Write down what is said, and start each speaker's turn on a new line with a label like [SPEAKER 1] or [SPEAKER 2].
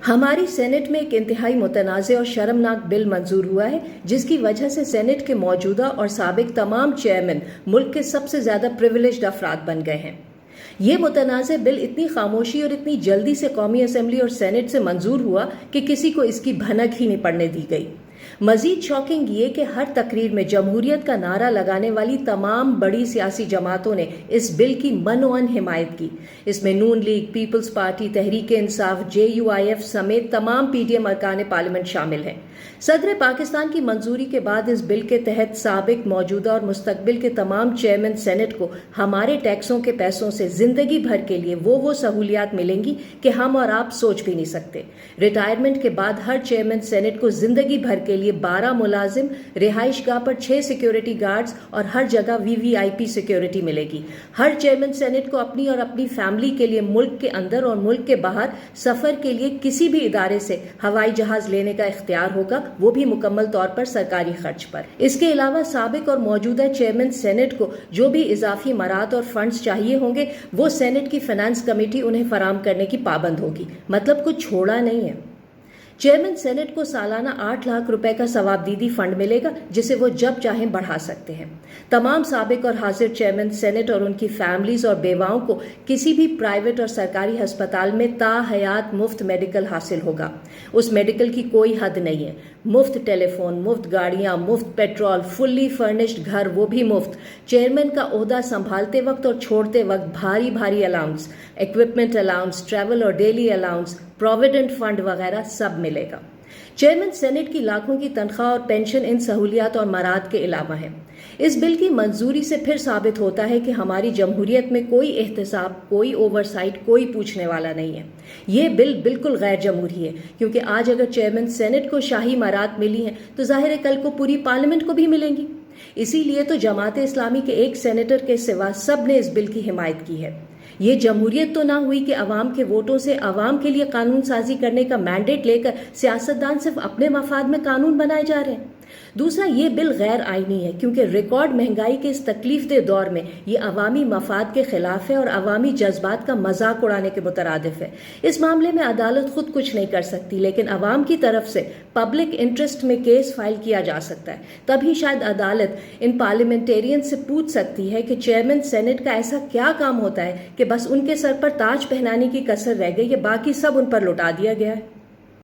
[SPEAKER 1] ہماری سینٹ میں ایک انتہائی متنازع اور شرمناک بل منظور ہوا ہے جس کی وجہ سے سینٹ کے موجودہ اور سابق تمام چیئرمین ملک کے سب سے زیادہ پریویلیجڈ افراد بن گئے ہیں۔ یہ متنازع بل اتنی خاموشی اور اتنی جلدی سے قومی اسمبلی اور سینٹ سے منظور ہوا کہ کسی کو اس کی بھنک ہی نہیں پڑنے دی گئی۔ مزید شاکنگ یہ کہ ہر تقریر میں جمہوریت کا نعرہ لگانے والی تمام بڑی سیاسی جماعتوں نے اس بل کی منوعن حمایت کی۔ اس میں نون league, Peoples party, Tehreek Insaf, JUIF سمیت تمام PDM ارکان پارلیمنٹ شامل ہیں۔ صدر پاکستان کی منظوری کے بعد اس بل کے تحت سابق، موجودہ اور مستقبل کے تمام چیئرمین سینٹ کو ہمارے ٹیکسوں کے پیسوں سے زندگی بھر کے لیے وہ سہولیات ملیں گی کہ ہم اور آپ سوچ بھی نہیں سکتے۔ ریٹائرمنٹ کے بعد ہر چیئرمین سینٹ کو زندگی بھر کے لیے 12 ملازم، رہائش گاہ پر 6 سیکیورٹی گارڈز اور ہر جگہ VVIP سیکیورٹی ملے گی۔ ہر چیئرمین سینٹ کو اپنی اور اپنی فیملی کے لیے ملک کے اندر اور ملک کے باہر سفر کے لیے کسی بھی ادارے سے ہوائی جہاز لینے کا اختیار ہوگا، وہ بھی مکمل طور پر سرکاری خرچ پر۔ اس کے علاوہ سابق اور موجودہ چیئرمین سینٹ کو جو بھی اضافی مراعات اور فنڈز چاہیے ہوں گے وہ سینٹ کی فنانس کمیٹی انہیں فراہم کرنے کی پابند ہوگی۔ مطلب کچھ چھوڑا نہیں ہے۔ چیئرمین سینٹ کو سالانہ 8 لاکھ روپے کا ثوابدیدی فنڈ ملے گا جسے وہ جب چاہیں بڑھا سکتے ہیں۔ تمام سابق اور حاضر چیئرمین سینٹ اور ان کی فیملیز اور بیواؤں کو کسی بھی پرائیویٹ اور سرکاری ہسپتال میں تا حیات مفت میڈیکل حاصل ہوگا۔ اس میڈیکل کی کوئی حد نہیں ہے۔ مفت ٹیلی فون، مفت گاڑیاں، مفت پیٹرول، فلی فرنشڈ گھر وہ بھی مفت۔ چیئرمین کا عہدہ سنبھالتے وقت اور چھوڑتے وقت بھاری الاؤنس، ایکوپمنٹ الاؤنس، ٹریول اور ڈیلی الاؤنس، پروویڈنٹ فنڈ وغیرہ سب ملے گا۔ چیئرمین سینٹ کی لاکھوں کی تنخواہ اور پینشن ان سہولیات اور مراعات کے علاوہ ہے۔ اس بل کی منظوری سے پھر ثابت ہوتا ہے کہ ہماری جمہوریت میں کوئی احتساب، کوئی اوورسائٹ، کوئی پوچھنے والا نہیں ہے۔ یہ بل بالکل غیر جمہوری ہے کیونکہ آج اگر چیئرمین سینٹ کو شاہی مراعات ملی ہیں تو ظاہر ہے کل کو پوری پارلیمنٹ کو بھی ملیں گی۔ اسی لیے تو جماعت اسلامی کے ایک سینیٹر کے سوا سب نے اس بل کی حمایت کی ہے۔ یہ جمہوریت تو نہ ہوئی کہ عوام کے ووٹوں سے عوام کے لیے قانون سازی کرنے کا مینڈیٹ لے کر سیاستدان صرف اپنے مفاد میں قانون بنائے جا رہے ہیں۔ دوسرا، یہ بل غیر آئینی ہے کیونکہ ریکارڈ مہنگائی کے اس تکلیف دہ دور میں یہ عوامی مفاد کے خلاف ہے اور عوامی جذبات کا مذاق اڑانے کے مترادف ہے۔ اس معاملے میں عدالت خود کچھ نہیں کر سکتی لیکن عوام کی طرف سے پبلک انٹرسٹ میں کیس فائل کیا جا سکتا ہے۔ تبھی شاید عدالت ان پارلیمنٹیرین سے پوچھ سکتی ہے کہ چیئرمین سینٹ کا ایسا کیا کام ہوتا ہے کہ بس ان کے سر پر تاج پہنانے کی کسر رہ گئی یا باقی سب ان پر لوٹا دیا گیا ہے۔